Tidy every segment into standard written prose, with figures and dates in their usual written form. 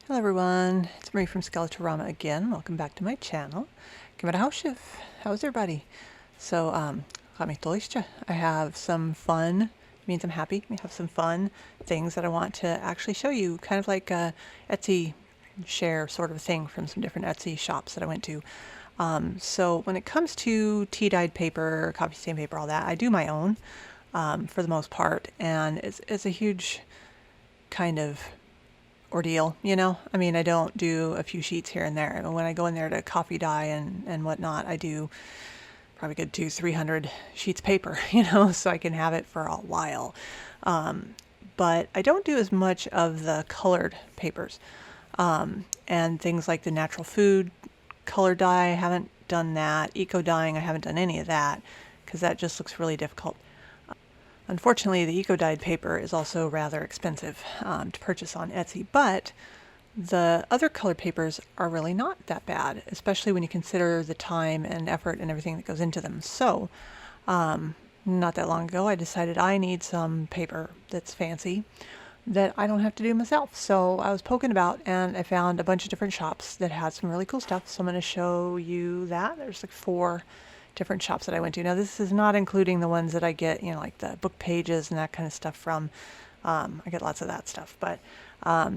Hello everyone, it's Marie from Skeletorama again. Welcome back to my channel. How's everybody? So, I have some fun, means I'm happy. We have some fun things that I want to actually show you, kind of like a Etsy share sort of thing from some different Etsy shops that I went to. So when it comes to tea-dyed paper, coffee stain paper, all that, I do my own for the most part, and it's a huge kind of ordeal, you know. I mean, I don't do a few sheets here and there. When I go in there to coffee dye and whatnot, I do probably good 200-300 sheets of paper, you know, so I can have it for a while. But I don't do as much of the colored papers and things like the natural food color dye. I haven't done that. Eco dyeing, I haven't done any of that because that just looks really difficult. Unfortunately, the eco-dyed paper is also rather expensive to purchase on Etsy, but the other colored papers are really not that bad, especially when you consider the time and effort and everything that goes into them. So, not that long ago, I decided I need some paper that's fancy that I don't have to do myself. So I was poking about and I found a bunch of different shops that had some really cool stuff. So I'm going to show you that. There's like 4 different shops that I went to. Now this is not including the ones that I get, you know, like the book pages and that kind of stuff from. I get lots of that stuff, but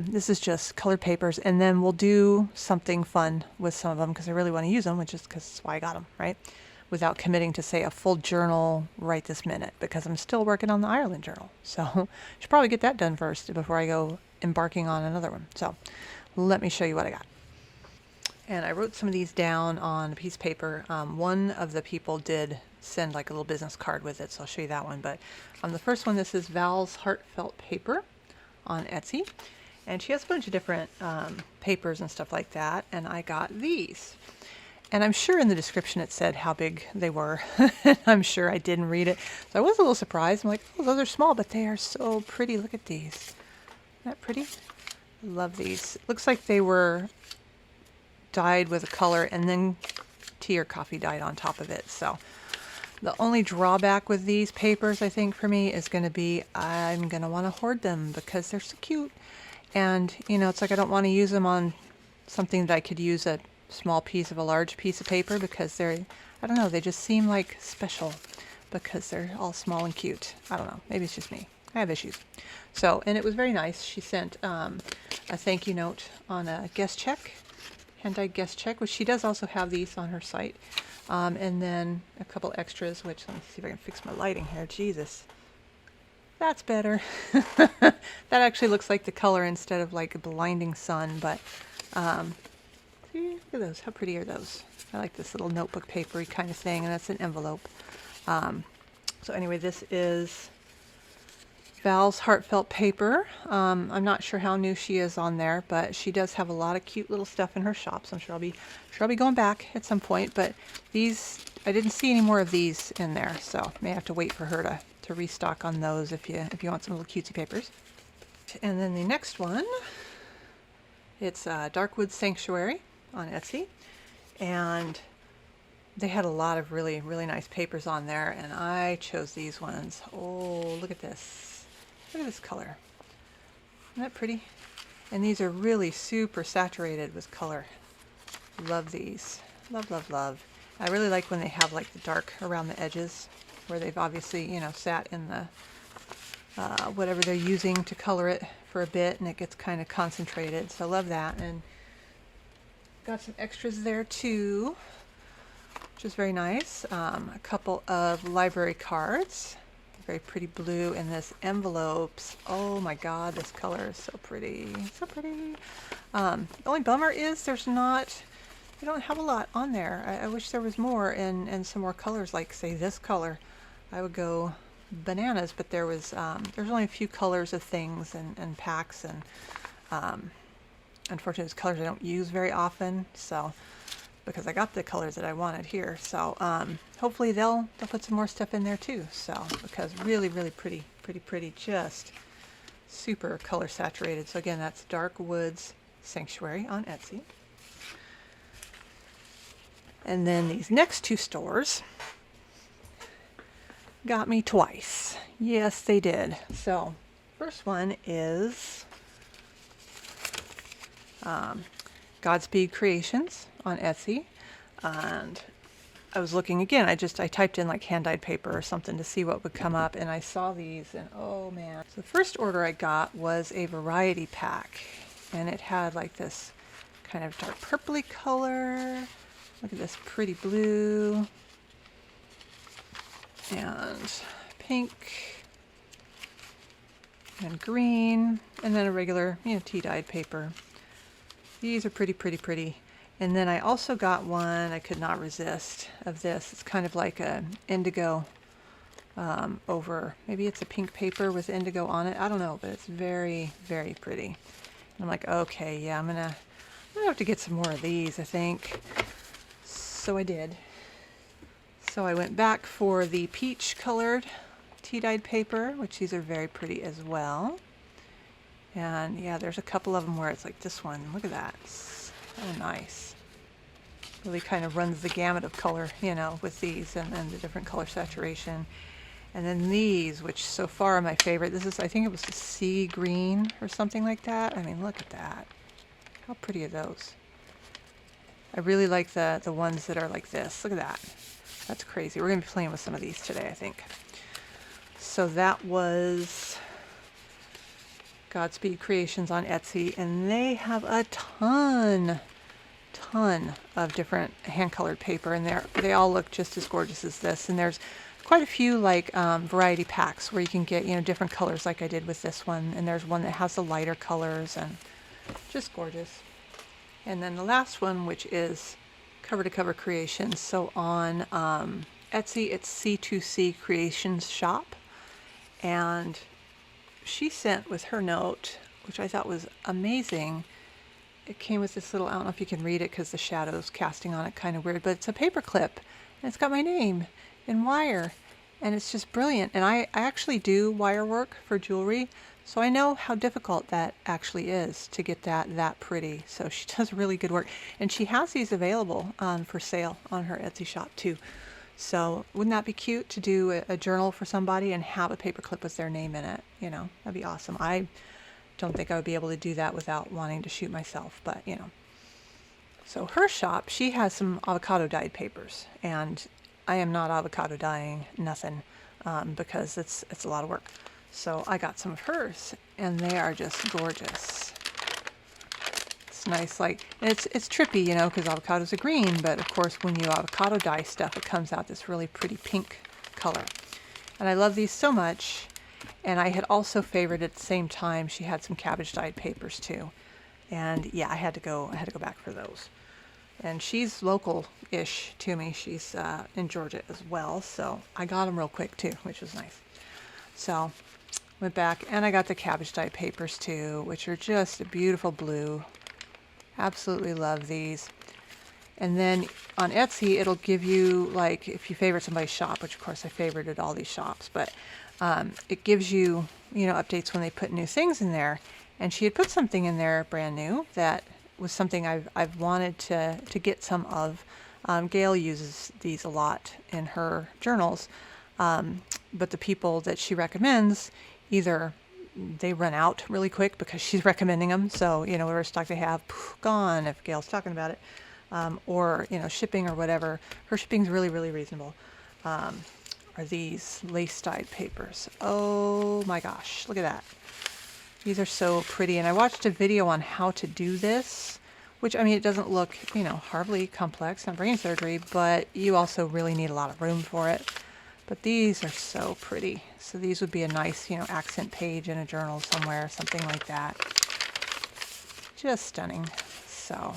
this is just colored papers, and then we'll do something fun with some of them because I really want to use them, which is because that's why I got them, right? Without committing to say a full journal right this minute, because I'm still working on the Ireland journal. So I should probably get that done first before I go embarking on another one. So let me show you what I got. And I wrote some of these down on a piece of paper. One of the people did send like a little business card with it, so I'll show you that one. But the first one, this is Val's Heartfelt paper on Etsy. And she has a bunch of different papers and stuff like that. And I got these. And I'm sure in the description it said how big they were. I'm sure I didn't read it. So I was a little surprised. I'm like, oh, those are small, but they are so pretty. Look at these. Isn't that pretty? Love these. It looks like they were dyed with a color and then tea or coffee dyed on top of it. So the only drawback with these papers, I think, for me is going to be I'm going to want to hoard them because they're so cute. And, you know, it's like I don't want to use them on something that I could use a small piece of a large piece of paper because they're, I don't know, they just seem like special because they're all small and cute. I don't know. Maybe it's just me. I have issues. So, and it was very nice. She sent a thank you note on a guest check. Hand-dyed guest check, which she does also have these on her site. And then a couple extras, which let me see if I can fix my lighting here. Jesus. That's better. That actually looks like the color instead of like a blinding sun, but see, look at those. How pretty are those? I like this little notebook papery kind of thing, and that's an envelope. So anyway, this is Val's Heartfelt paper. I'm not sure how new she is on there, but she does have a lot of cute little stuff in her shop. So I'm sure I'll be going back at some point. But these, I didn't see any more of these in there, so may have to wait for her to restock on those if you want some little cutesy papers. And then the next one, it's Darkwood Sanctuary on Etsy, and they had a lot of really nice papers on there, and I chose these ones. Oh, look at this. Look at this color. Isn't that pretty? And these are really super saturated with color. Love these. Love, love, love. I really like when they have like the dark around the edges where they've obviously, you know, sat in the whatever they're using to color it for a bit and it gets kind of concentrated. So I love that. And got some extras there too, which is very nice. A couple of library cards. Very pretty blue in this envelopes. Oh my god, this color is so pretty. So pretty. The only bummer is they don't have a lot on there. I wish there was more and some more colors, like say this color. I would go bananas, but there's only a few colors of things and packs, and unfortunately it's colors I don't use very often, so because I got the colors that I wanted here. So hopefully they'll put some more stuff in there too. So because really pretty, just super color saturated. So again, that's Dark Woods Sanctuary on Etsy. And then these next 2 stores got me twice. Yes, they did. So first one is Godspeed Creations on Etsy. And I was looking again, I typed in like hand-dyed paper or something to see what would come up, and I saw these, and oh man. So the first order I got was a variety pack, and it had like this kind of dark purpley color. Look at this pretty blue and pink and green, and then a regular, tea-dyed paper. These are pretty. And then I also got one I could not resist of this. It's kind of like a indigo over, maybe it's a pink paper with indigo on it. I don't know, but it's very pretty. And I'm like, okay, yeah, I'm gonna have to get some more of these, I think. So I did. So I went back for the peach colored tea-dyed paper, which these are very pretty as well. And yeah, there's a couple of them where it's like this one. Look at that. It's so nice. Really kind of runs the gamut of color, with these and the different color saturation. And then these, which so far are my favorite. This is, I think it was the sea green or something like that. I mean, look at that. How pretty are those? I really like the ones that are like this. Look at that. That's crazy. We're going to be playing with some of these today, I think. So that was Godspeed Creations on Etsy, and they have a ton of different hand-colored paper in there. They all look just as gorgeous as this, and there's quite a few like variety packs where you can get different colors like I did with this one, and there's one that has the lighter colors and just gorgeous. And then the last one, which is Cover to Cover Creations. So on Etsy, it's C2C Creations Shop, and she sent with her note, which I thought was amazing. It came with this little, I don't know if you can read it because the shadow's casting on it kind of weird, but it's a paper clip, and it's got my name in wire, and it's just brilliant. And I actually do wire work for jewelry, so I know how difficult that actually is to get that pretty. So she does really good work, and she has these available for sale on her Etsy shop too. So wouldn't that be cute to do a journal for somebody and have a paper clip with their name in it? That'd be awesome. I don't think I would be able to do that without wanting to shoot myself, but So her shop, she has some avocado dyed papers, and I am not avocado dyeing nothing because it's a lot of work. So I got some of hers, and they are just gorgeous. It's nice, like, and it's trippy, because avocados are green, but of course when you avocado dye stuff, it comes out this really pretty pink color. And I love these so much. And I had also favored at the same time, she had some cabbage dyed papers too. And yeah, I had to go back for those. And she's local-ish to me. She's in Georgia as well, so I got them real quick too, which was nice. So went back, and I got the cabbage dyed papers too, which are just a beautiful blue. Absolutely love these. And then on Etsy, it'll give you, like, if you favorite somebody's shop, which of course I favorited all these shops, but it gives you, updates when they put new things in there. And she had put something in there brand new that was something I've wanted to get some of. Gayle uses these a lot in her journals, but the people that she recommends, either they run out really quick because she's recommending them, so whatever stock they have, gone if Gayle's talking about it, or shipping or whatever. Her shipping's really reasonable. Are these lace dyed papers. Oh my gosh, look at that. These are so pretty, and I watched a video on how to do this, which, I mean, it doesn't look, horribly complex on brain surgery, but you also really need a lot of room for it. But these are so pretty. So these would be a nice, accent page in a journal somewhere, something like that. Just stunning. So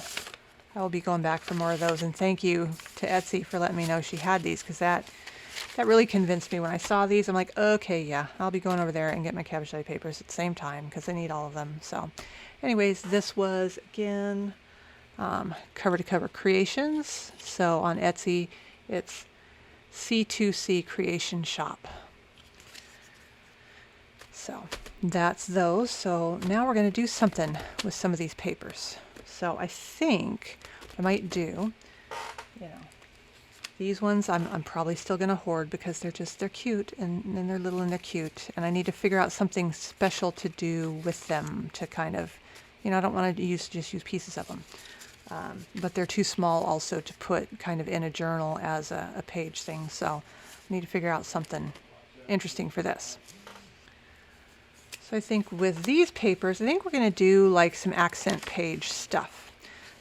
I will be going back for more of those, and thank you to Etsy for letting me know she had these, because that really convinced me when I saw these. I'm like, okay, yeah, I'll be going over there and get my cabbage dyed papers at the same time because I need all of them. So anyways, this was, again, Cover to Cover Creations. So on Etsy, it's C2C Creation Shop. So that's those. So now we're going to do something with some of these papers. So I think what I might do, these ones I'm probably still going to hoard because they're cute, and they're little and they're cute, and I need to figure out something special to do with them to kind of, you know, I don't want to just use pieces of them. But they're too small also to put kind of in a journal as a page thing. So I need to figure out something interesting for this. So I think with these papers, I think we're going to do like some accent page stuff.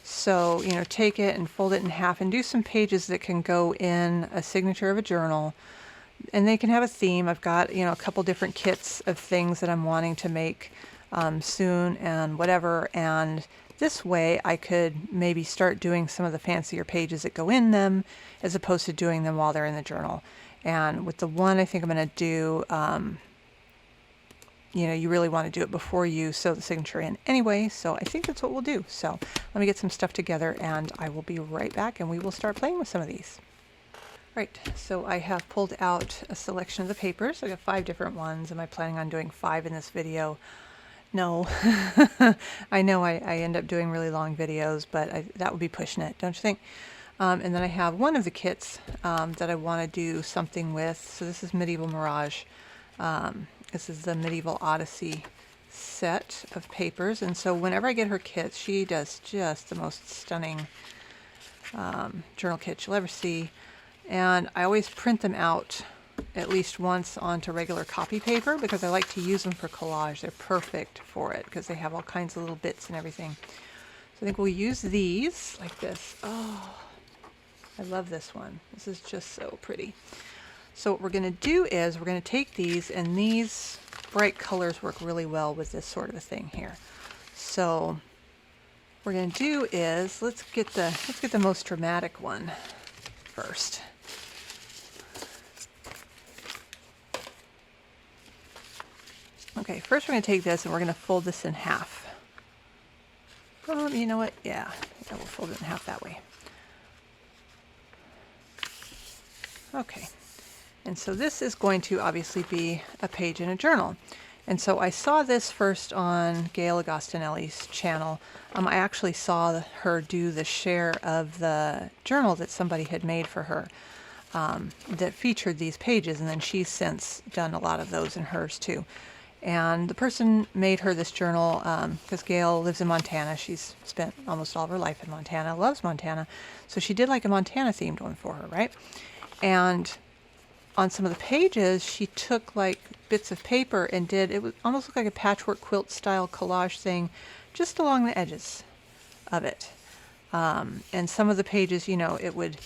So, you know, take it and fold it in half and do some pages that can go in a signature of a journal. And they can have a theme. I've got, you know, a couple different kits of things that I'm wanting to make soon and whatever. And this way I could maybe start doing some of the fancier pages that go in them as opposed to doing them while they're in the journal. And with the one I think I'm going to do, you know, you really want to do it before you sew the signature in anyway. So I think that's what we'll do. So let me get some stuff together and I will be right back and we will start playing with some of these. Right, so I have pulled out a selection of the papers. I got 5 different ones. Am I planning on doing 5 in this video? No. I know I end up doing really long videos, but that would be pushing it, don't you think? And then I have one of the kits that I want to do something with. So this is Medieval Mirage. This is the Medieval Odyssey set of papers. And so whenever I get her kits, she does just the most stunning journal kits you'll ever see. And I always print them out at least once onto regular copy paper because I like to use them for collage. They're perfect for it because they have all kinds of little bits and everything. So I think we'll use these like this. Oh, I love this one. This is just so pretty. So what we're going to do is we're going to take these, and these bright colors work really well with this sort of a thing here. So what we're going to do is let's get the most dramatic one first. Okay, first we're going to take this and we're going to fold this in half. You know what? Yeah, we'll fold it in half that way. Okay, and so this is going to obviously be a page in a journal. And so I saw this first on Gayle Agostinelli's channel. I actually saw her do the share of the journal that somebody had made for her that featured these pages, and then she's since done a lot of those in hers too. And the person made her this journal because Gayle lives in Montana. She's spent almost all of her life in Montana, loves Montana. So she did like a Montana themed one for her, right? And on some of the pages, she took like bits of paper and it would almost look like a patchwork quilt style collage thing just along the edges of it. And some of the pages, you know, it would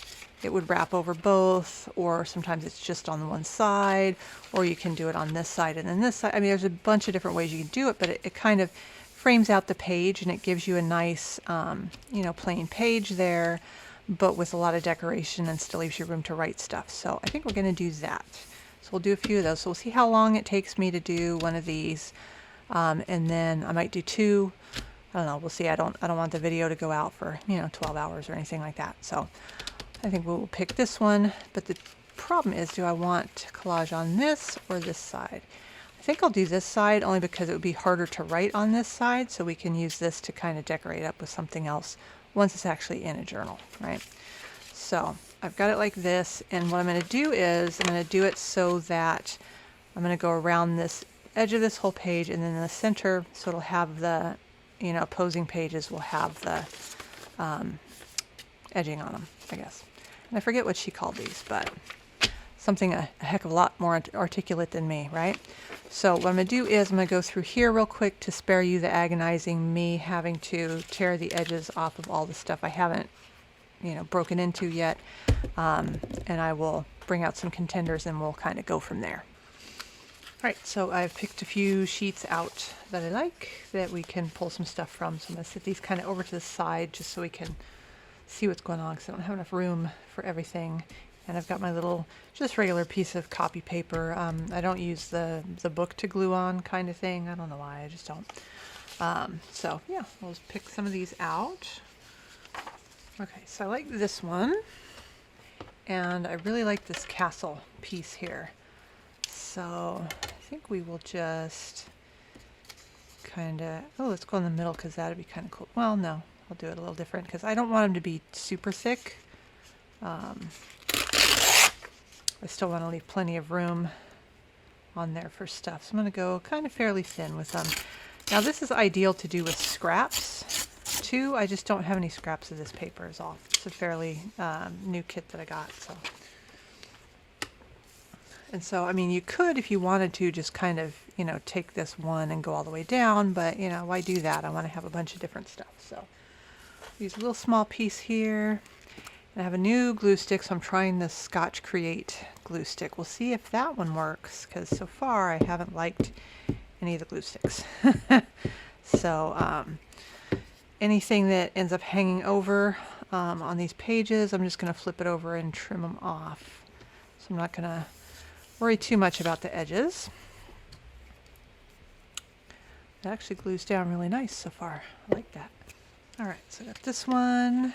wrap over both, or sometimes it's just on the one side, or you can do it on this side and then this side. I mean, there's a bunch of different ways you can do it, but it kind of frames out the page and it gives you a nice, you know, plain page there, but with a lot of decoration and still leaves you room to write stuff. So I think we're going to do that. So we'll do a few of those. So we'll see how long it takes me to do one of these. And then I might do 2. I don't know. We'll see. I don't want the video to go out for, you know, 12 hours or anything like that. So I think we'll pick this one. But the problem is, do I want collage on this or this side? I think I'll do this side only because it would be harder to write on this side. So we can use this to kind of decorate up with something else once it's actually in a journal, right? So I've got it like this, and what I'm going to do is I'm going to do it so that I'm going to go around this edge of this whole page, and then in the center, so it'll have the, you know, opposing pages will have the edging on them, I guess. And I forget what she called these, but something a heck of a lot more articulate than me, right? So what I'm going to do is I'm going to go through here real quick to spare you the agonizing me having to tear the edges off of all the stuff I haven't, you know, broken into yet. And I will bring out some contenders and we'll kind of go from there. All right, so I've picked a few sheets out that I like that we can pull some stuff from. So I'm going to set these kind of over to the side just so we can see what's going on, because I don't have enough room for everything. And I've got my little, just regular piece of copy paper. I don't use the book to glue on kind of thing. I don't know why, I just don't. So yeah, we'll just pick some of these out. Okay, so I like this one. And I really like this castle piece here. So I think we will just kind of, oh, let's go in the middle because that would be kind of cool. Well, no, I'll do it a little different because I don't want them to be super thick. I still want to leave plenty of room on there for stuff. So I'm going to go kind of fairly thin with them. Now this is ideal to do with scraps too. I just don't have any scraps of this paper is all. It's a fairly new kit that I got. And so, I mean, you could, if you wanted to, just kind of, you know, take this one and go all the way down, but, you know, why do that? I want to have a bunch of different stuff. So, use a little small piece here. And I have a new glue stick, so I'm trying this Scotch Create glue stick. We'll see if that one works, because so far I haven't liked any of the glue sticks. So, anything that ends up hanging over on these pages, I'm just going to flip it over and trim them off. So I'm not going to worry too much about the edges. It actually glues down really nice so far. I like that. All right, so I got this one,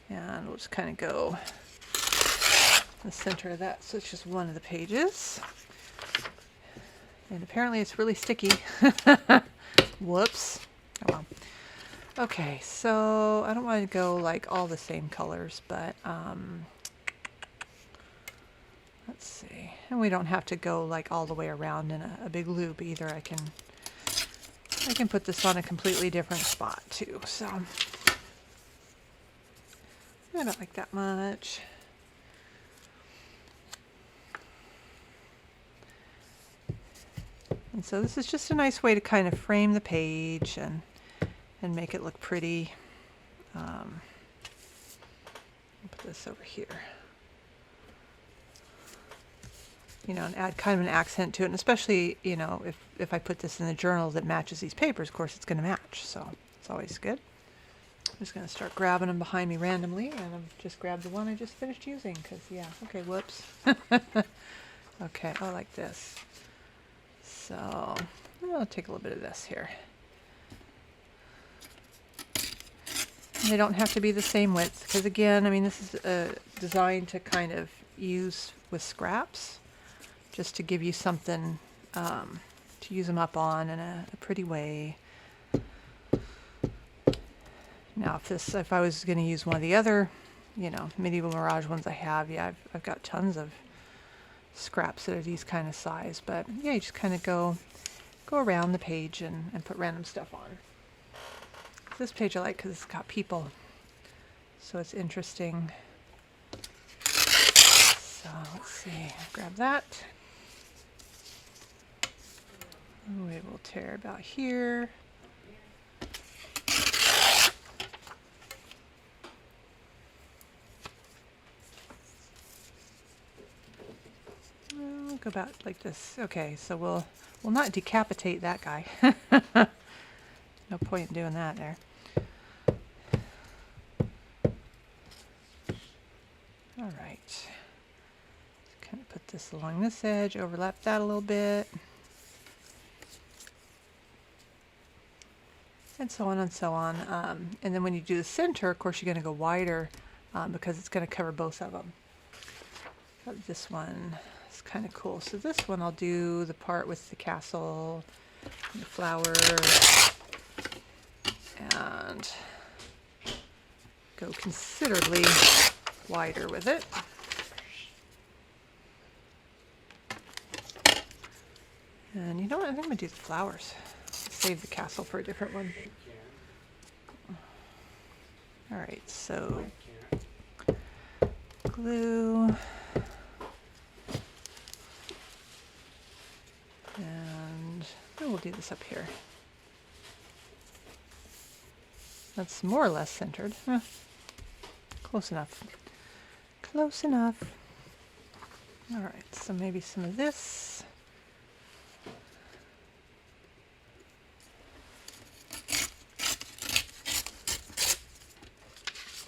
and we'll just kind of go in the center of that. So it's just one of the pages. And apparently it's really sticky. Whoops. Oh well. Okay, so I don't want to go like all the same colors, but let's see. And we don't have to go like all the way around in a big loop either. I can put this on a completely different spot too. So I don't like that much. And so this is just a nice way to kind of frame the page and make it look pretty. I'll put this over here. You know, and add kind of an accent to it, and especially, you know, if I put this in the journal that matches these papers, of course it's going to match, so it's always good. I'm just going to start grabbing them behind me randomly, and I've just grabbed the one I just finished using, because, yeah, okay, whoops. Okay, I like this. So, I'll take a little bit of this here. They don't have to be the same width, because again, I mean, this is designed to kind of use with scraps, just to give you something to use them up on in a pretty way. Now, if I was going to use one of the other, you know, Medieval Mirage ones I have, yeah, I've got tons of scraps that are these kind of size. But yeah, you just kind of go around the page and put random stuff on. This page I like because it's got people, so it's interesting. So let's see, grab that. We will tear about here. We'll go about like this. Okay, so we'll not decapitate that guy. No point in doing that there. All right. Kind of put this along this edge, overlap that a little bit. And so on and so on. And then when you do the center, of course, you're going to go wider because it's going to cover both of them. This one is kind of cool. So this one I'll do the part with the castle, and the flower, and go considerably wider with it. And you know what? I think I'm going to do the flowers. Save the castle for a different one. All right, so glue. And we'll do this up here. That's more or less centered. Close enough. Close enough. All right, so maybe some of this.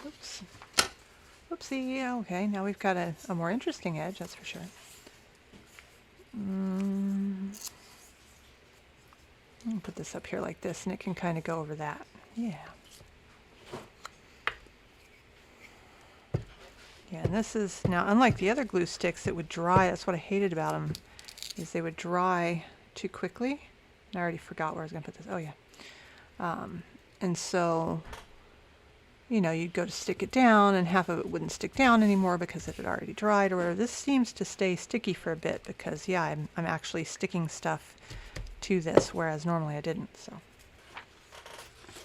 Oops. Oopsie. Okay, now we've got a more interesting edge, that's for sure. I'll put this up here like this, and it can kind of go over that. Yeah. Yeah, and this is, now unlike the other glue sticks that would dry, that's what I hated about them, is they would dry too quickly. And I already forgot where I was going to put this. Oh, yeah. And so, you know, you'd go to stick it down, and half of it wouldn't stick down anymore because it had already dried or whatever. This seems to stay sticky for a bit because, yeah, I'm actually sticking stuff to this, whereas normally I didn't. So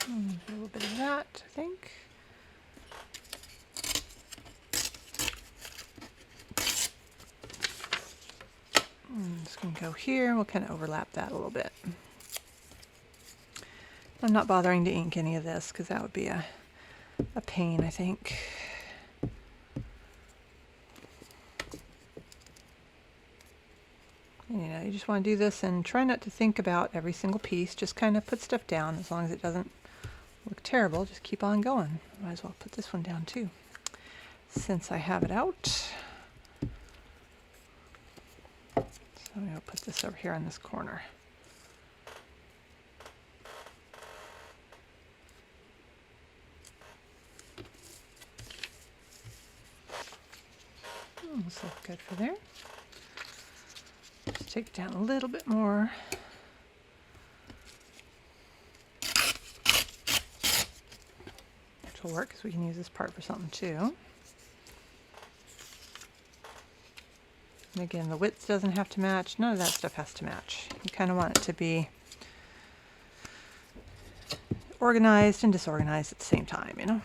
a little bit of that, I think. I'm just going to go here. We'll kind of overlap that a little bit. I'm not bothering to ink any of this because that would be a pain, I think. And, you know, you just want to do this and try not to think about every single piece. Just kind of put stuff down. As long as it doesn't look terrible, just keep on going. Might as well put this one down too, since I have it out. So I'm going to put this over here on this corner. This looks good for there. Just take it down a little bit more. Which will work because we can use this part for something too. And again, the width doesn't have to match. None of that stuff has to match. You kind of want it to be organized and disorganized at the same time, you know?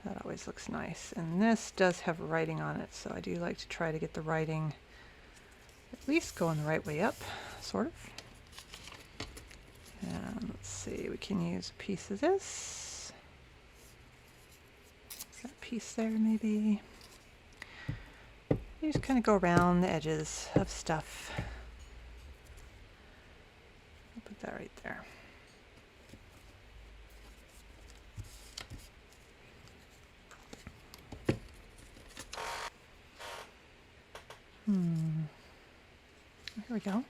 That always looks nice. And this does have writing on it, so I do like to try to get the writing at least going the right way up, sort of. And let's see, we can use a piece of this. That piece there, maybe. You just kind of go around the edges of stuff. I'll put that right there. Here we go.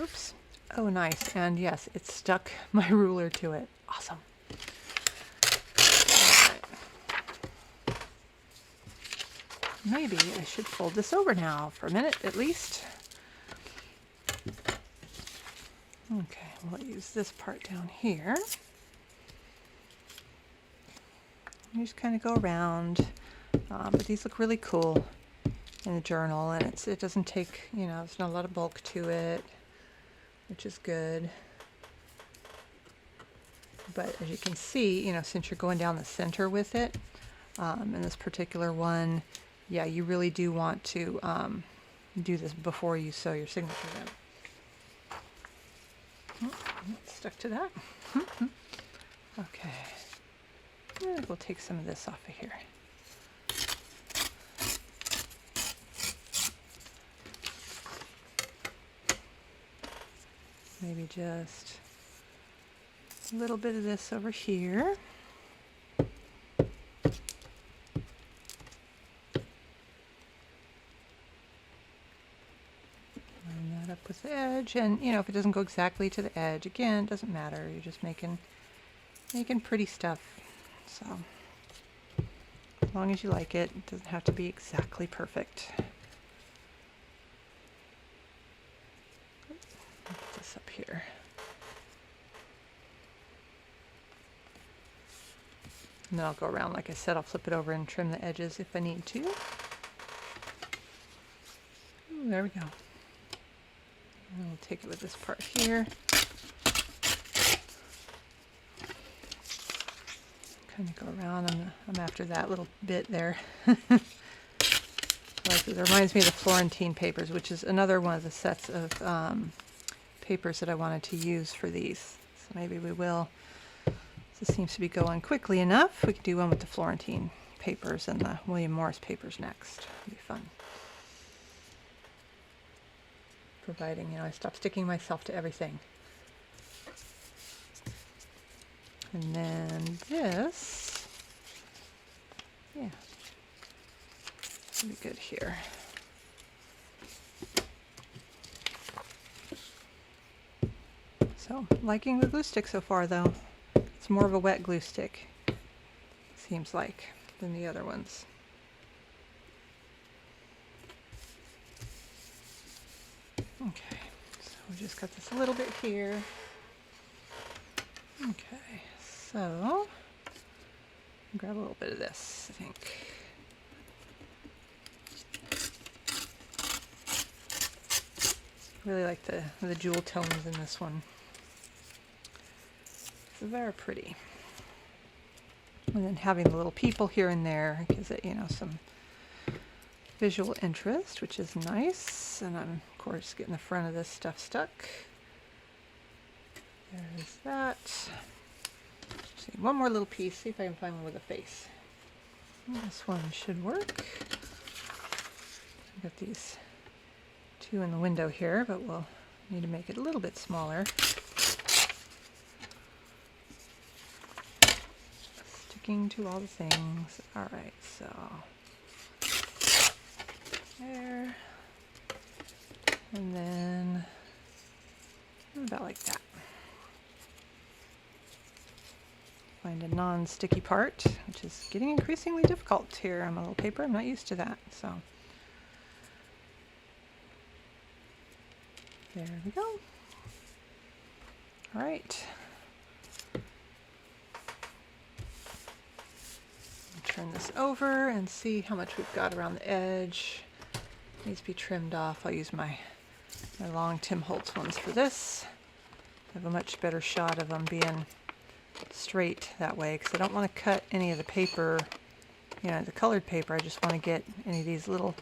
Oops. Oh, nice. And yes, it stuck my ruler to it. Awesome. All right. Maybe I should fold this over now for a minute at least. Okay, we'll use this part down here. You just kind of go around, but these look really cool in the journal, and it doesn't take, you know, there's not a lot of bulk to it, which is good. But as you can see, you know, since you're going down the center with it, in this particular one, yeah, you really do want to do this before you sew your signature in. Oh, stuck to that. Okay. We'll take some of this off of here. Maybe just a little bit of this over here. Line that up with the edge, and you know, if it doesn't go exactly to the edge, again, it doesn't matter. You're just making pretty stuff. So as long as you like it, it doesn't have to be exactly perfect. Put this up here. And then I'll go around, like I said, I'll flip it over and trim the edges if I need to. Ooh, there we go. And we'll take it with this part here. Kind of go around. I'm after that little bit there. It reminds me of the Florentine papers, which is another one of the sets of papers that I wanted to use for these. So maybe we will. This seems to be going quickly enough. We can do one with the Florentine papers and the William Morris papers next. It'll be fun. Providing, you know, I stop sticking myself to everything. And then this, yeah, should be good here. So, liking the glue stick so far though. It's more of a wet glue stick, seems like, than the other ones. Okay, so we just got this a little bit here. Okay, so grab a little bit of this, I think. Really like the jewel tones in this one. It's very pretty. And then having the little people here and there gives it, you know, some visual interest, which is nice. And I'm, of course, getting the front of this stuff stuck. There's that. See, one more little piece. See if I can find one with a face. This one should work. I've got these two in the window here, but we'll need to make it a little bit smaller. Sticking to all the things. All right, so there, and then about like that. Find a non-sticky part, which is getting increasingly difficult here on my little paper. I'm not used to that, so there we go. All right. Turn this over and see how much we've got around the edge. Needs to be trimmed off. I'll use my long Tim Holtz ones for this. I have a much better shot of them being straight that way, because I don't want to cut any of the paper, you know, the colored paper. I just want to get any of these little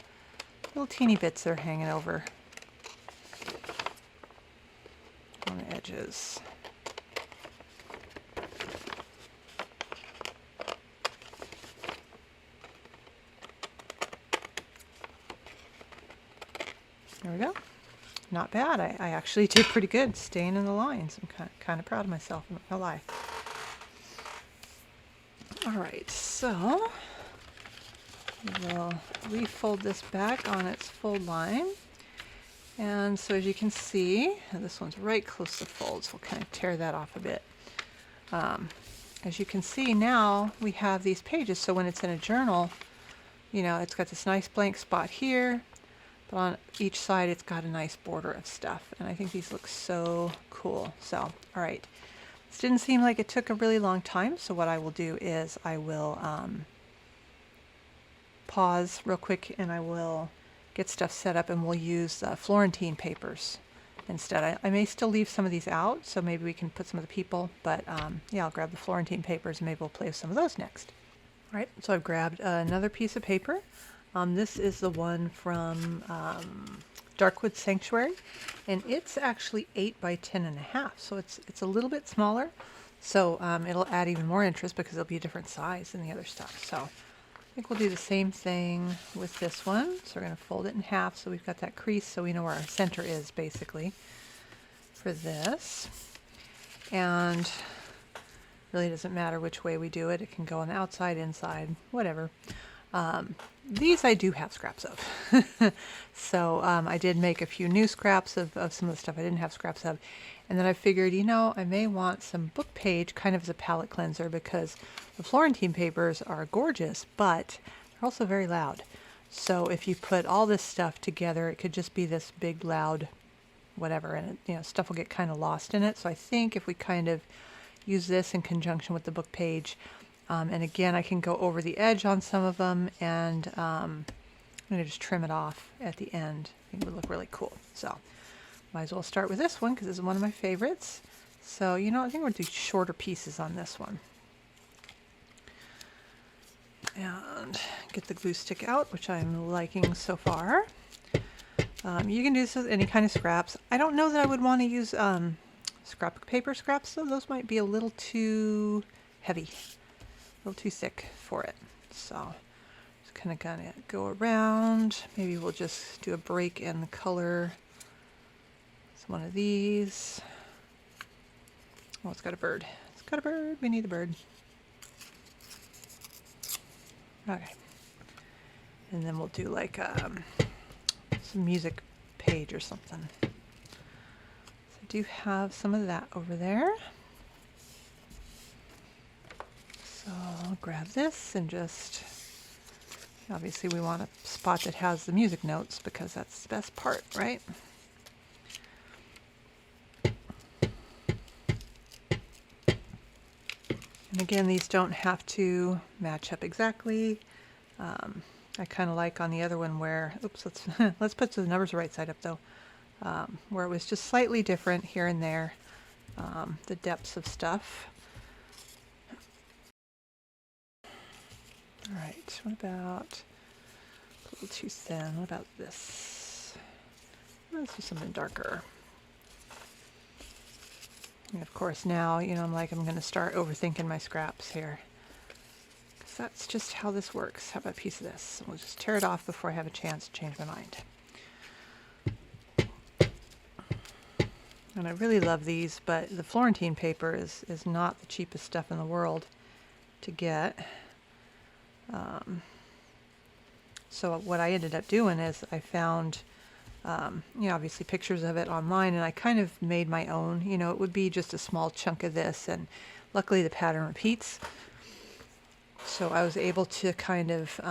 teeny bits that are hanging over on the edges. There we go. Not bad. I actually did pretty good staying in the lines. I'm kind of proud of myself, I'm not gonna lie. All right, so we'll refold this back on its fold line. And so as you can see, this one's right close to fold, so we'll kind of tear that off a bit. As you can see now, we have these pages, so when it's in a journal, you know, it's got this nice blank spot here, but on each side it's got a nice border of stuff, and I think these look so cool. So, all right. This didn't seem like it took a really long time, so what I will do is I will pause real quick and I will get stuff set up, and we'll use Florentine papers instead. I may still leave some of these out, so maybe we can put some of the people, but yeah, I'll grab the Florentine papers and maybe we'll play with some of those next. All right, so I've grabbed another piece of paper. This is the one from Darkwood Sanctuary, and it's actually 8 by 10.5, so it's a little bit smaller. So it'll add even more interest because it'll be a different size than the other stuff. So I think we'll do the same thing with this one. So we're going to fold it in half so we've got that crease so we know where our center is basically for this. And really doesn't matter which way we do it. It can go on the outside, inside, whatever. These I do have scraps of. So I did make a few new scraps of some of the stuff I didn't have scraps of. And then I figured, you know, I may want some book page kind of as a palette cleanser, because the Florentine papers are gorgeous, but they're also very loud. So if you put all this stuff together, it could just be this big loud whatever, and it, you know, stuff will get kind of lost in it. So I think if we kind of use this in conjunction with the book page, and again, I can go over the edge on some of them, and I'm going to just trim it off at the end. I think it would look really cool. So might as well start with this one because this is one of my favorites. So, you know, I think we'll do shorter pieces on this one. And get the glue stick out, which I'm liking so far. You can do this with any kind of scraps. I don't know that I would want to use scrapbook paper scraps, though. Those might be a little too heavy. A little too thick for it. So just kind of gonna go around. Maybe we'll just do a break in the color. It's one of these. Oh, it's got a bird. It's got a bird. We need the bird. Okay. And then we'll do like some music page or something. So I do have some of that over there. So I'll grab this and just, obviously we want a spot that has the music notes because that's the best part, right? And again, these don't have to match up exactly. I kind of like on the other one where, oops, let's put the numbers right side up though. where it was just slightly different here and there, the depths of stuff. All right, what about a little too thin? What about this? Let's do something darker. And of course now, you know, I'm going to start overthinking my scraps here. Because that's just how this works. How about a piece of this? We'll just tear it off before I have a chance to change my mind. And I really love these, but the Florentine paper is not the cheapest stuff in the world to get. So what I ended up doing is I found, you know, obviously pictures of it online, and I kind of made my own. You know, it would be just a small chunk of this, and luckily the pattern repeats. So I was able to kind of,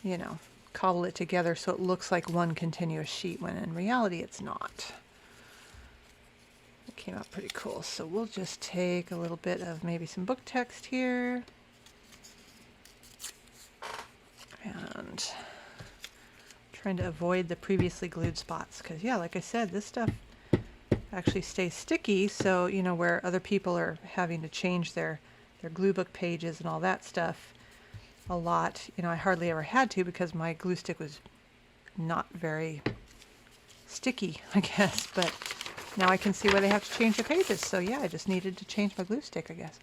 you know, cobble it together so it looks like one continuous sheet, when in reality it's not. It came out pretty cool. So we'll just take a little bit of maybe some book text here. And trying to avoid the previously glued spots, because yeah, like I said, this stuff actually stays sticky. So you know, where other people are having to change their glue book pages and all that stuff a lot, you know, I hardly ever had to, because my glue stick was not very sticky, I guess. But now I can see why they have to change the pages. So yeah, I just needed to change my glue stick, I guess.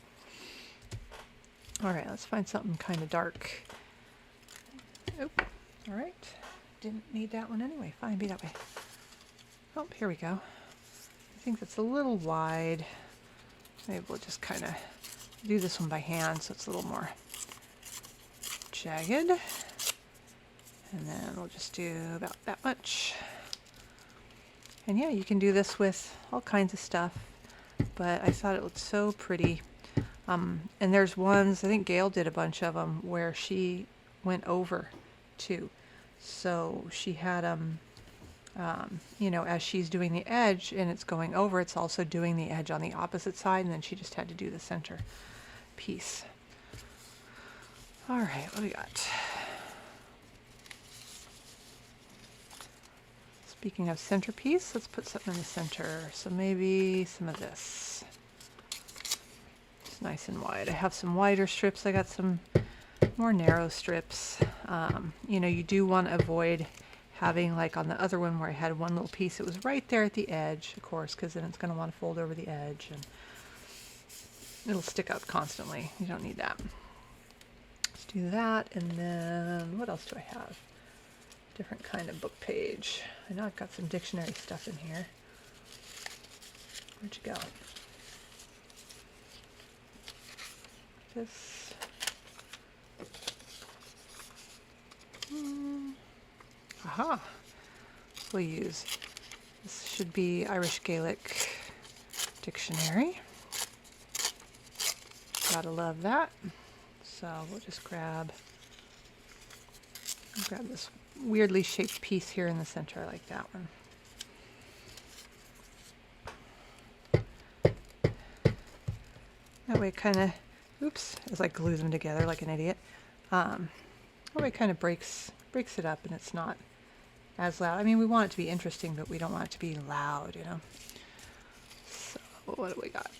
All right, let's find something kind of dark. Oh, all right. Didn't need that one anyway. Fine, be that way. Oh, here we go. I think that's a little wide. Maybe we'll just kind of do this one by hand so it's a little more jagged. And then we'll just do about that much. And yeah, you can do this with all kinds of stuff, but I thought it looked so pretty. And there's ones, I think Gayle did a bunch of them, where she went over too. So she had you know, as she's doing the edge and it's going over, it's also doing the edge on the opposite side, and then she just had to do the center piece. All right, what do we got? Speaking of centerpiece, let's put something in the center. So maybe some of this. It's nice and wide. I have some wider strips. I got some more narrow strips. You know, you do want to avoid having, like on the other one where I had one little piece, it was right there at the edge, of course, because then it's going to want to fold over the edge and it'll stick out constantly. You don't need that. Let's do that. And then what else do I have? Different kind of book page. I know I've got some dictionary stuff in here. Where'd you go? This. Aha. We'll use, this should be Irish Gaelic dictionary. Gotta love that. So we'll just grab this weirdly shaped piece here in the center. I like that one. That way it kind of, oops, as I glue them together like an idiot. That way it kind of breaks it up, and it's not as loud. I mean, we want it to be interesting, but we don't want it to be loud, you know. So what do we got?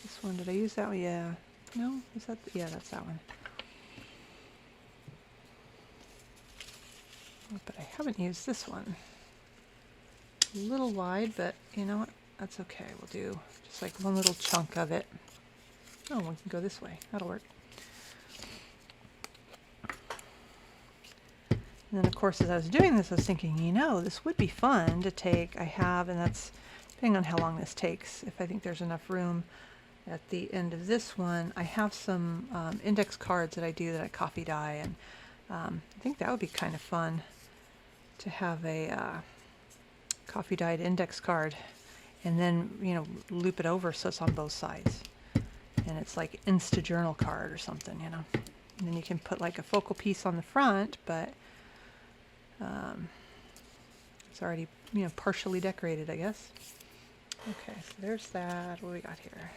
This one, did I use that one? Yeah. No? Is that? Yeah, that's that one. But I haven't used this one. A little wide, but you know what? That's okay. We'll do just like one little chunk of it. Oh, we can go this way. That'll work. And then, of course, as I was doing this, I was thinking, you know, this would be fun to take. I have, and that's depending on how long this takes. If I think there's enough room at the end of this one, I have some index cards that I do that I coffee dye, and I think that would be kind of fun to have a coffee dyed index card, and then, you know, loop it over so it's on both sides, and it's like Insta journal card or something, you know. And then you can put like a focal piece on the front, but it's already, you know, partially decorated, I guess. Okay, so there's that. What do we got here?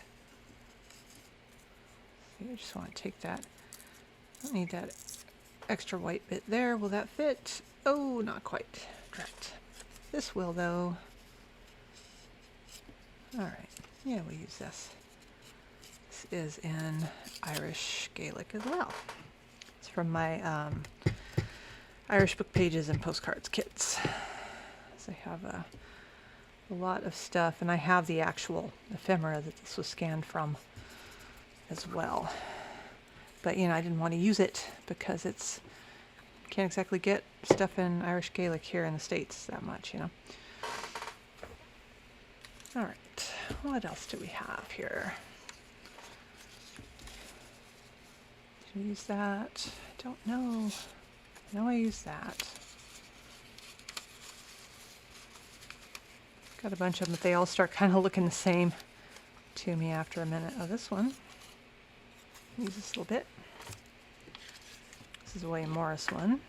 See, I just want to take that. I don't need that extra white bit there. Will that fit? Oh, not quite. Right. This will though. All right. Yeah, we'll use this. This is in Irish Gaelic as well. It's from my Irish book pages and postcards kits. So I have a lot of stuff, and I have the actual ephemera that this was scanned from as well. But you know, I didn't want to use it because it's can't exactly get stuff in Irish Gaelic here in the States that much, you know. All right, what else do we have here? Did I use that? I don't know. I know I used that. Got a bunch of them, but they all start kind of looking the same to me after a minute. Oh, this one. Use this a little bit. This is a William Morris one.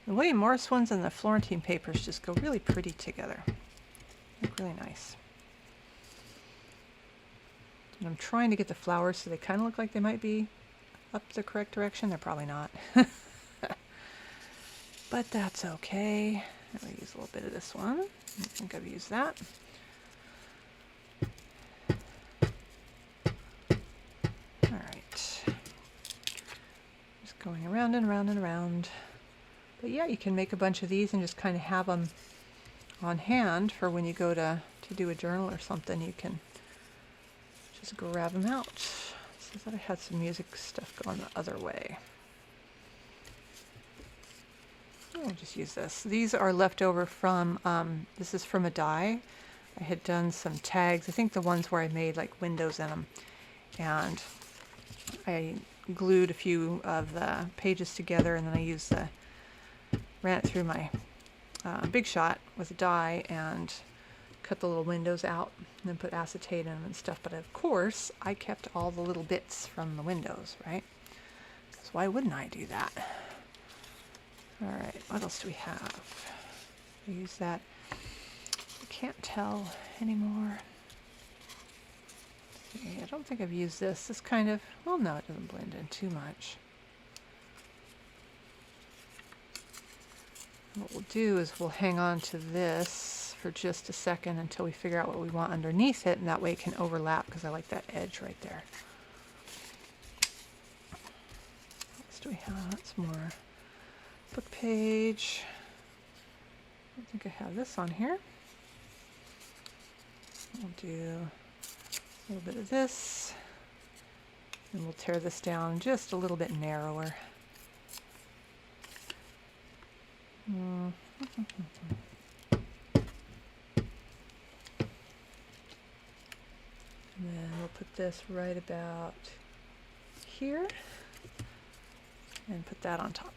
The William Morris ones and the Florentine papers just go really pretty together. Look really nice. And I'm trying to get the flowers so they kind of look like they might be up the correct direction. They're probably not. But that's okay. I'll use a little bit of this one. I think I've used that. All right. Just going around and around and around. But yeah, you can make a bunch of these and just kind of have them on hand for when you go to do a journal or something. You can just grab them out. So I thought I had some music stuff going the other way. I'll just use this. These are left over from, this is from a die. I had done some tags. I think the ones where I made like windows in them. And I glued a few of the pages together, and then I used ran it through my Big Shot with a die and cut the little windows out and then put acetate in them and stuff. But of course, I kept all the little bits from the windows, right? Because why wouldn't I do that? All right, what else do we have? I use that. I can't tell anymore. Let's see, I don't think I've used this. This kind of, well, no, it doesn't blend in too much. What we'll do is we'll hang on to this for just a second until we figure out what we want underneath it, and that way it can overlap because I like that edge right there. What else do we have? That's more book page. I think I have this on here. We'll do a little bit of this, and we'll tear this down just a little bit narrower. And then we'll put this right about here and put that on top.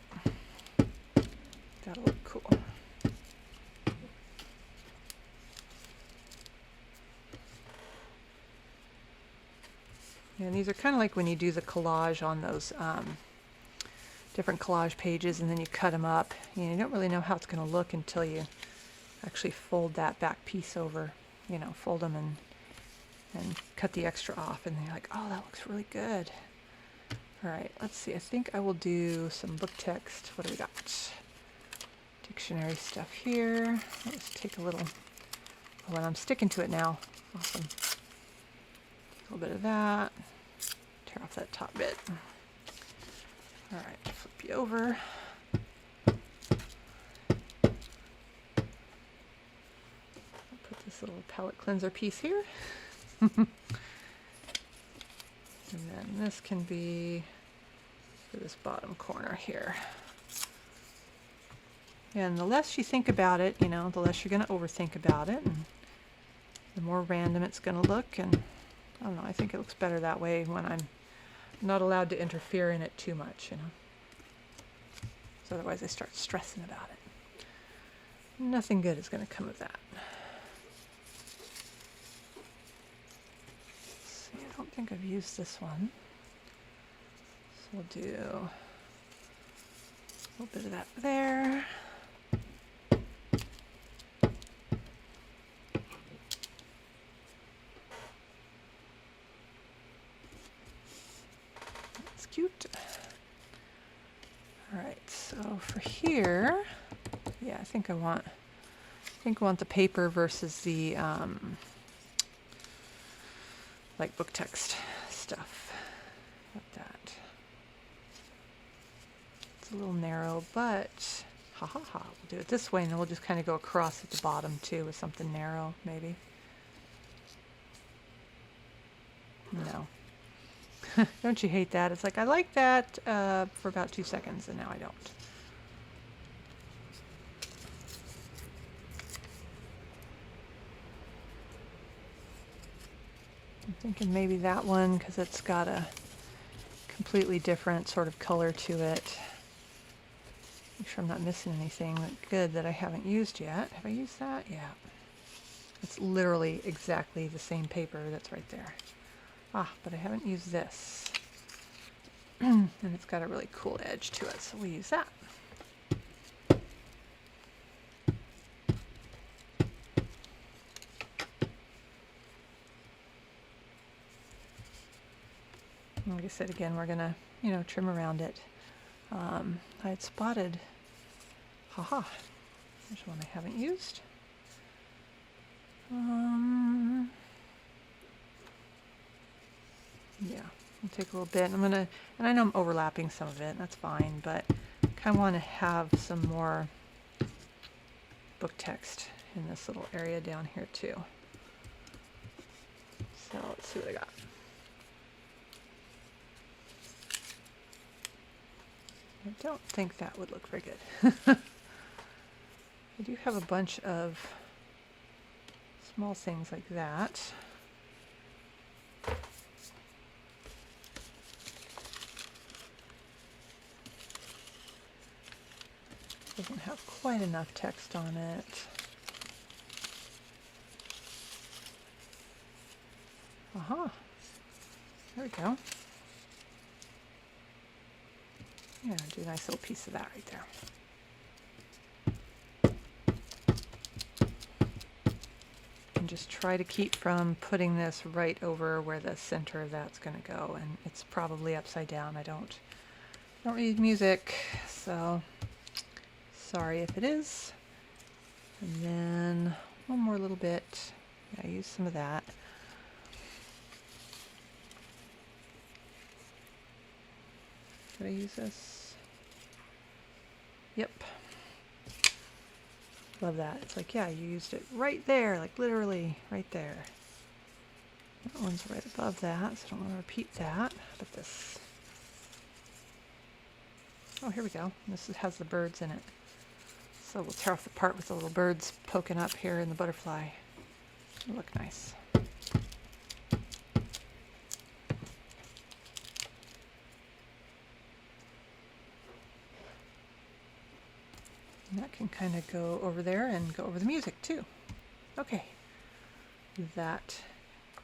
That'll look cool. And these are kind of like when you do the collage on those different collage pages, and then you cut them up. You don't really know how it's going to look until you actually fold that back piece over, you know, fold them and cut the extra off, and then you're like, oh, that looks really good. All right, let's see. I think I will do some book text. What do we got? Dictionary stuff here. Let's take a little, oh, and I'm sticking to it now. Awesome. A little bit of that. Tear off that top bit. All right, flip you over. I'll put this little palette cleanser piece here. And then this can be for this bottom corner here. And the less you think about it, you know, the less you're going to overthink about it, and the more random it's going to look. And I don't know, I think it looks better that way when I'm not allowed to interfere in it too much, you know. So otherwise I start stressing about it. Nothing good is going to come of that. Let's see, I don't think I've used this one. So we'll do a little bit of that there. That's cute. All right, so for here, Yeah, I think I want the paper versus the like book text stuff. Like that. It's a little narrow, but we'll do it this way, and then we'll just kind of go across at the bottom too with something narrow, maybe. No. Don't you hate that? It's like, I like that for about 2 seconds, and now I don't. I'm thinking maybe that one, because it's got a completely different sort of color to it. Make sure I'm not missing anything good that I haven't used yet. Have I used that? Yeah. It's literally exactly the same paper that's right there. But I haven't used this. And it's got a really cool edge to it, so we'll use that. Like I said, again, we're gonna, trim around it. I had spotted, there's one I haven't used. Yeah, I'll take a little bit. And I know I'm overlapping some of it, and that's fine, but I kind of want to have some more book text in this little area down here too. So let's see what I got. I don't think that would look very good. I do have a bunch of small things like that. Doesn't have quite enough text on it. There we go. Yeah, do a nice little piece of that right there. And just try to keep from putting this right over where the center of that's going to go, and it's probably upside down. I don't read music, so sorry if it is. And then one more little bit. Yeah, use some of that. Did I use this? Yep. Love that. It's like, yeah, you used it right there, like literally right there. That one's right above that, so I don't want to repeat that. But this. Oh, here we go. This has the birds in it. So we'll tear off the part with the little birds poking up here in the butterfly. It'll look nice. And that can kind of go over there and go over the music too. Okay, that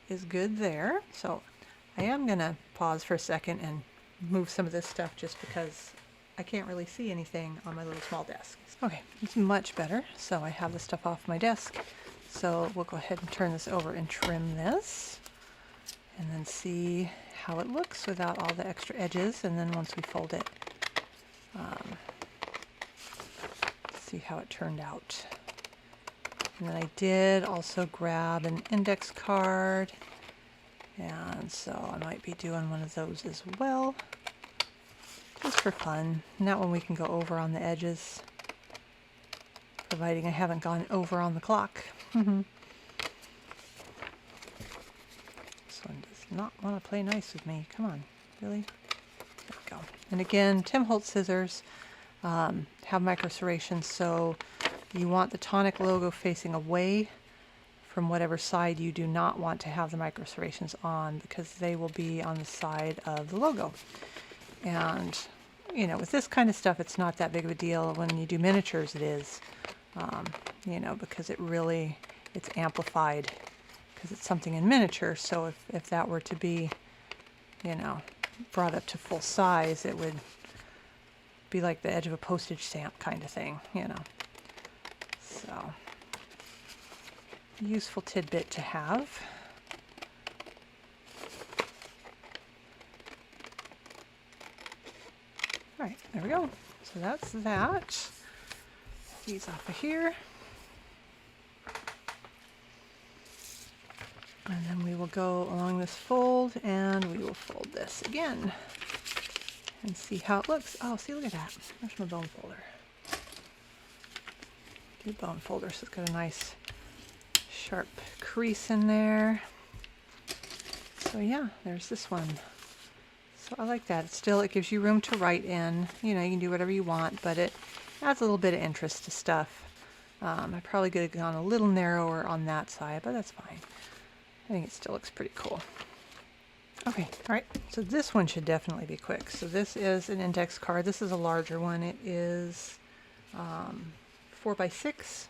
is good there. So I am going to pause for a second and move some of this stuff just because I can't really see anything on my little small desk. Okay, it's much better. So I have the stuff off my desk. So we'll go ahead and turn this over and trim this and then see how it looks without all the extra edges. And then once we fold it, see how it turned out. And then I did also grab an index card, and so I might be doing one of those as well, just for fun. And that one we can go over on the edges, providing I haven't gone over on the clock. This one does not want to play nice with me. Come on, really? There we go. And again, Tim Holtz scissors have micro serrations, so you want the tonic logo facing away from whatever side you do not want to have the micro serrations on, because they will be on the side of the logo. And with this kind of stuff, it's not that big of a deal. When you do miniatures, it is, because it's amplified because it's something in miniature. So if that were to be, brought up to full size, it would be like the edge of a postage stamp kind of thing, So, useful tidbit to have. All right, there we go. So that's that. these off of here. And then we will go along this fold and we will fold this again and see how it looks. Oh, see, look at that. There's my bone folder. Do bone folder, so it's got a nice sharp crease in there. So yeah, there's this one. So I like that. It gives you room to write in. You know, you can do whatever you want, but it adds a little bit of interest to stuff. I probably could have gone a little narrower on that side, but that's fine. I think it still looks pretty cool. Okay, all right, so this one should definitely be quick. So this is an index card. This is a larger one. It is 4x6.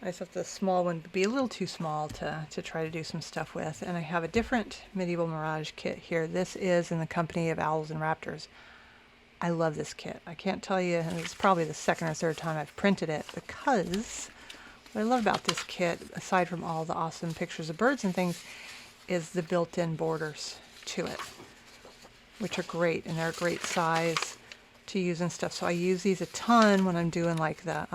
I thought the small one would be a little too small to try to do some stuff with. And I have a different Medieval Mirage kit here. This is in the company of Owls and Raptors. I love this kit. I can't tell you, and it's probably the second or third time I've printed it, because what I love about this kit, aside from all the awesome pictures of birds and things, is the built-in borders to it, which are great, and they're a great size to use and stuff. So I use these a ton when I'm doing like the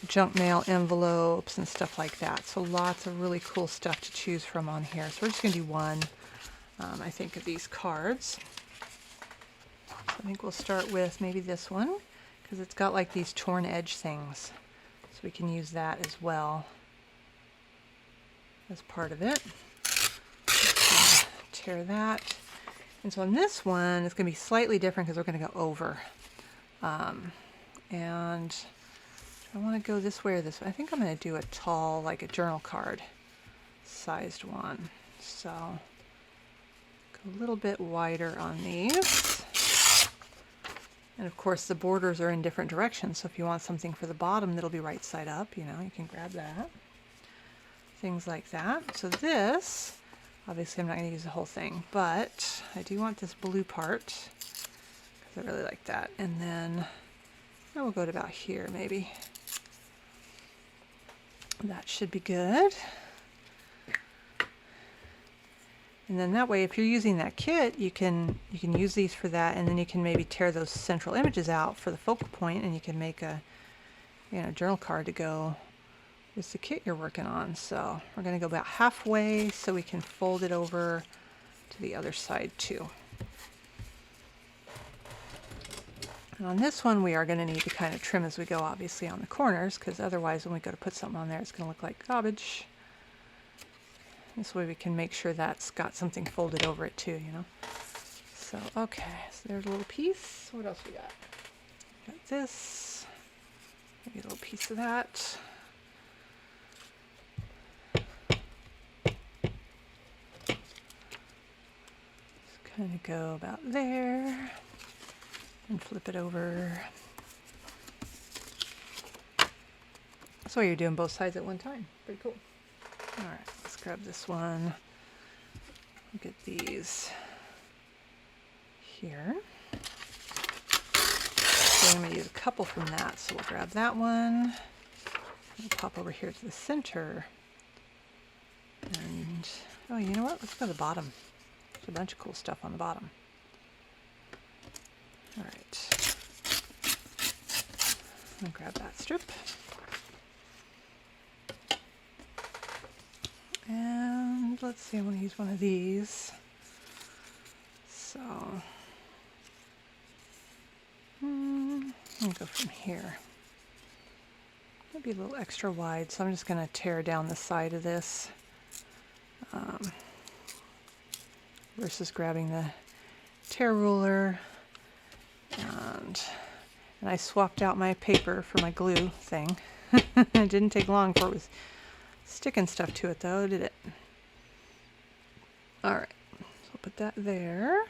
junk mail envelopes and stuff like that. So lots of really cool stuff to choose from on here. So we're just going to do one, I think, of these cards. So I think we'll start with maybe this one, because it's got like these torn edge things. So we can use that as well as part of it. Tear that. And so on this one, it's going to be slightly different because we're going to go over. And I want to go this way or this way. I think I'm going to do a tall, like a journal card sized one. So go a little bit wider on these. And of course the borders are in different directions, so if you want something for the bottom that'll be right side up, you know, you can grab that. Things like that. So this, obviously I'm not going to use the whole thing, but I do want this blue part, because I really like that. And then I will go to about here maybe. That should be good. And then that way, if you're using that kit, you can use these for that, and then you can maybe tear those central images out for the focal point, and you can make a, you know, journal card to go with the kit you're working on. So we're going to go about halfway so we can fold it over to the other side too. And on this one, we are going to need to kind of trim as we go, obviously, on the corners, because otherwise when we go to put something on there, it's going to look like garbage. This way we can make sure that's got something folded over it too, you know. So, okay, so there's a little piece. What else we got? Got this. Maybe a little piece of that. Just kind of go about there and flip it over. So you're doing both sides at one time. Pretty cool. All right, let's grab this one. Get these here. So I'm going to use a couple from that, so we'll grab that one. We'll pop over here to the center. And, oh, you know what? Let's go to the bottom. There's a bunch of cool stuff on the bottom. All right. I'll grab that strip. And let's see, I want to use one of these. So, I'll go from here. Maybe a little extra wide, so I'm just going to tear down the side of this versus grabbing the tear ruler. And I swapped out my paper for my glue thing. It didn't take long before it was sticking stuff to it though, did it? Alright, so I'll put that there.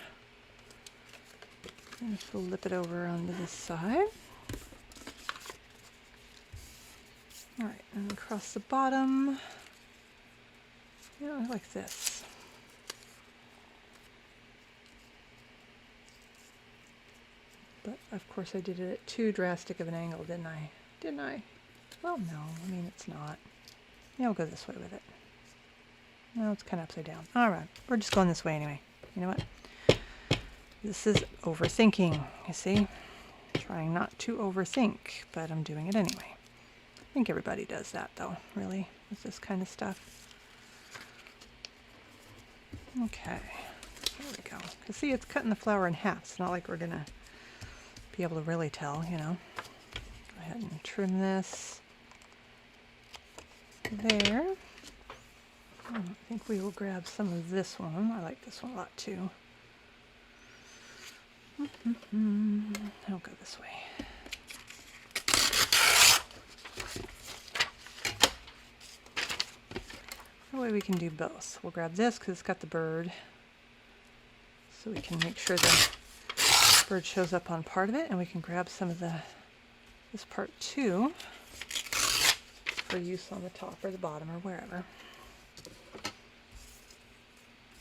And flip it over onto this side. Alright, and across the bottom, you know, like this. But of course I did it at too drastic of an angle, didn't I? Didn't I? Well, no, I mean, it's not. Yeah, we'll go this way with it. No, it's kind of upside down. All right, we're just going this way anyway. You know what? This is overthinking, you see? It's Trying not to overthink, but I'm doing it anyway. I think everybody does that though, really, with this kind of stuff. Okay, there we go. Because see, it's cutting the flower in half. It's not like we're going to be able to really tell, you know. Go ahead and trim this there. I think we will grab some of this one. I like this one a lot too. I'll go this way. That way we can do both. We'll grab this because it's got the bird, so we can make sure the bird shows up on part of it, and we can grab some of this part too for use on the top or the bottom or wherever.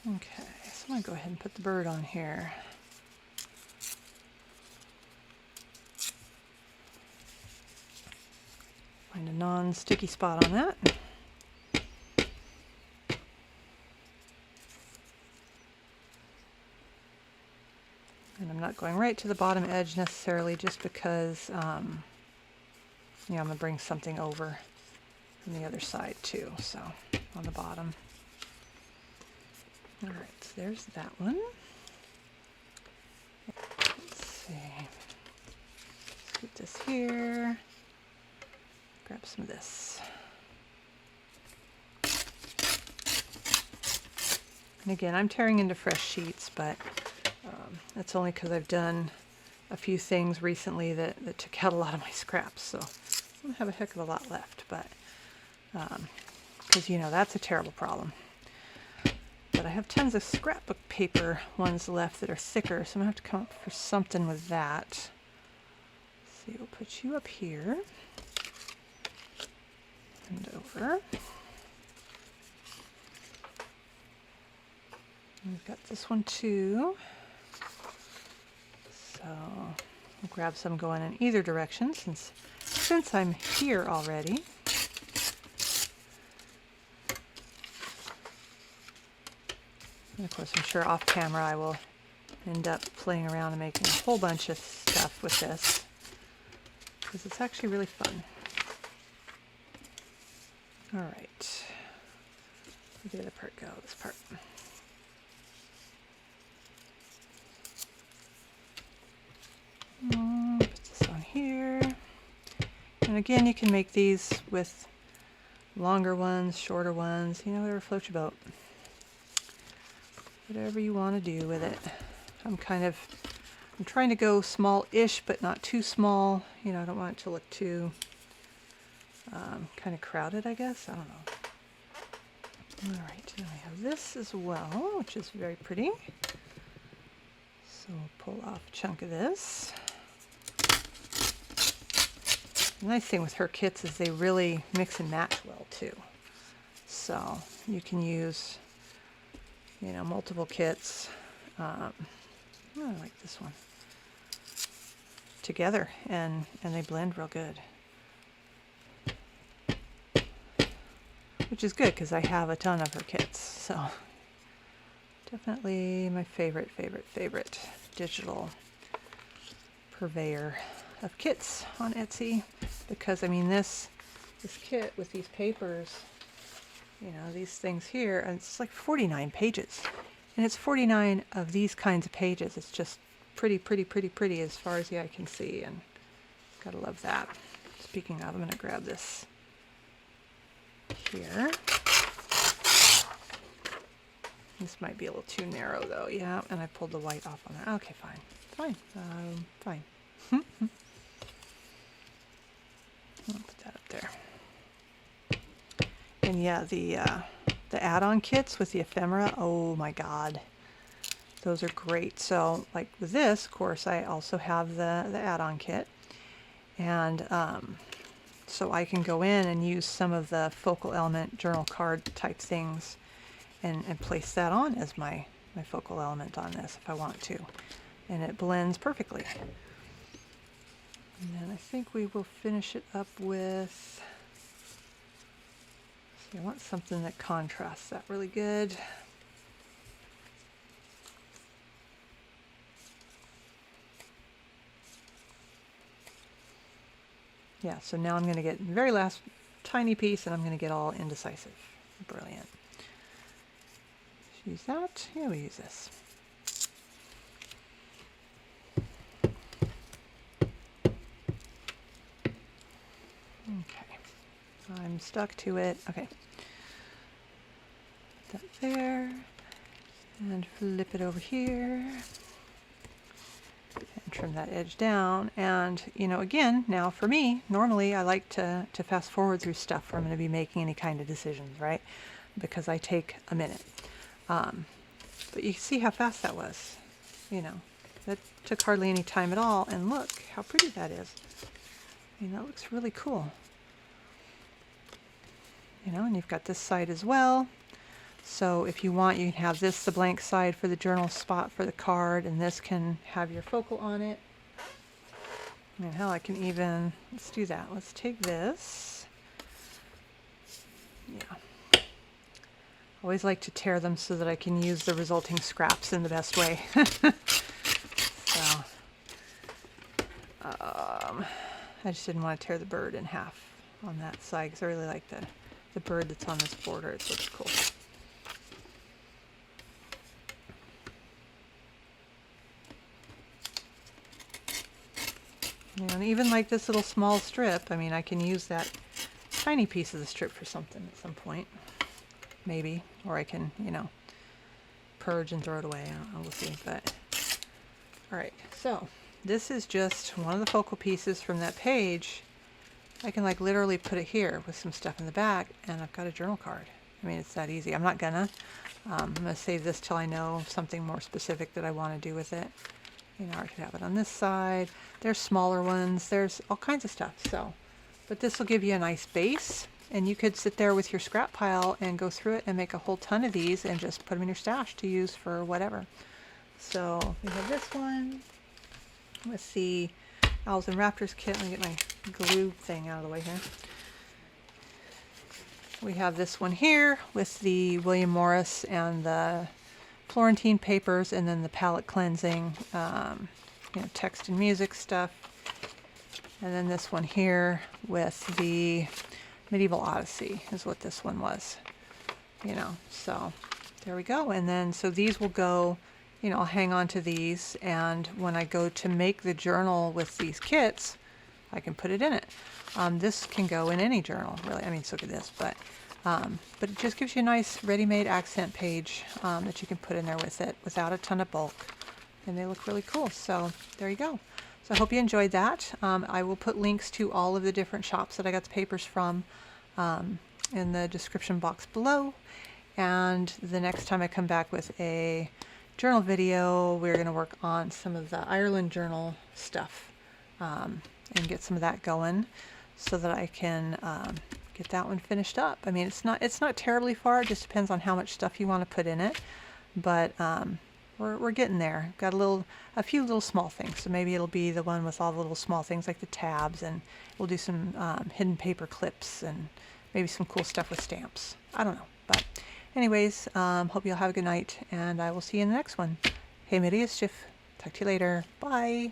Okay, so I'm going to go ahead and put the bird on here. Find a non-sticky spot on that. And I'm not going right to the bottom edge necessarily, just because you know, I'm going to bring something over from the other side too, so on the bottom. All right, so there's that one. Let's see. Scoot this here. Grab some of this. And again, I'm tearing into fresh sheets, but that's only because I've done a few things recently that took out a lot of my scraps, so I don't have a heck of a lot left, but because you know that's a terrible problem. But I have tons of scrapbook paper ones left that are thicker, so I'm going to have to come up for something with that. Let's see, we'll put you up here and over. And we've got this one too. So we'll grab some going in either direction since I'm here already. And of course, I'm sure off camera I will end up playing around and making a whole bunch of stuff with this, because it's actually really fun. All right, where'd the other part go? This part. Put this on here. And again, you can make these with longer ones, shorter ones, you know, whatever floats your boat. Whatever you want to do with it. I'm trying to go small-ish, but not too small. You know, I don't want it to look too kind of crowded, I guess. I don't know. All right, now we have this as well, which is very pretty. So we'll pull off a chunk of this. The nice thing with her kits is they really mix and match well too. So you can use, you know, multiple kits. I like this one. Together, and they blend real good. Which is good because I have a ton of her kits. So definitely my favorite digital purveyor of kits on Etsy, because I mean this kit with these papers, you know, these things here, and it's like 49 pages, and it's 49 of these kinds of pages. It's just pretty as far as the eye can see, and gotta love that. Speaking of, I'm gonna grab this here. This might be a little too narrow though. Yeah, and I pulled the white off on that. Okay, fine. Fine. I'll put that up there. And yeah, the add-on kits with the ephemera, oh my god. Those are great. So like with this, of course, I also have the add-on kit. And so I can go in and use some of the focal element journal card type things and place that on as my focal element on this if I want to. And it blends perfectly. And then I think we will finish it up with, see, I want something that contrasts that really good. Yeah, so now I'm going to get the very last tiny piece and I'm going to get all indecisive. Brilliant. Use that. Yeah, we use this. Okay. I'm stuck to it. Okay. Put that there. And flip it over here. And trim that edge down. And, you know, again, now for me, normally I like to fast forward through stuff where I'm going to be making any kind of decisions, right? Because I take a minute. But you see how fast that was. You know, that took hardly any time at all. And look how pretty that is. I mean, that looks really cool. You know, and you've got this side as well. So if you want, you can have this the blank side for the journal spot for the card, and this can have your focal on it. And hell, I can even, let's do that. Let's take this. Yeah. Always like to tear them so that I can use the resulting scraps in the best way. So, I just didn't want to tear the bird in half on that side because I really like the bird that's on this border. It looks cool. And even like this little small strip, I mean, I can use that tiny piece of the strip for something at some point, maybe, or I can, you know, purge and throw it away. I don't know, we'll see. But all right, so this is just one of the focal pieces from that page. I can like literally put it here with some stuff in the back, and I've got a journal card. I mean, it's that easy. I'm not gonna. I'm gonna save this till I know something more specific that I want to do with it. You know, I could have it on this side. There's smaller ones. There's all kinds of stuff. So, but this will give you a nice base, and you could sit there with your scrap pile and go through it and make a whole ton of these and just put them in your stash to use for whatever. So we have this one with the Owls and Raptors kit. Let me get my glue thing out of the way here. We have this one here with the William Morris and the Florentine papers, and then the palette cleansing, you know, text and music stuff. And then this one here with the Medieval Odyssey is what this one was, you know. So there we go. And then so these will go, you know, I'll hang on to these, and when I go to make the journal with these kits, I can put it in it. This can go in any journal, really. I mean, so could this, but it just gives you a nice ready-made accent page that you can put in there with it without a ton of bulk, and they look really cool. So there you go. So I hope you enjoyed that. I will put links to all of the different shops that I got the papers from in the description box below. And the next time I come back with a journal video, we're going to work on some of the Ireland journal stuff and get some of that going so that I can get that one finished up. I mean, it's not terribly far. It just depends on how much stuff you want to put in it, but we're getting there. Got a few little small things, so maybe it'll be the one with all the little small things like the tabs, and we'll do some hidden paper clips and maybe some cool stuff with stamps. I don't know, but anyways, hope you'll have a good night, and I will see you in the next one. Hey, Midiaschiff. Talk to you later. Bye.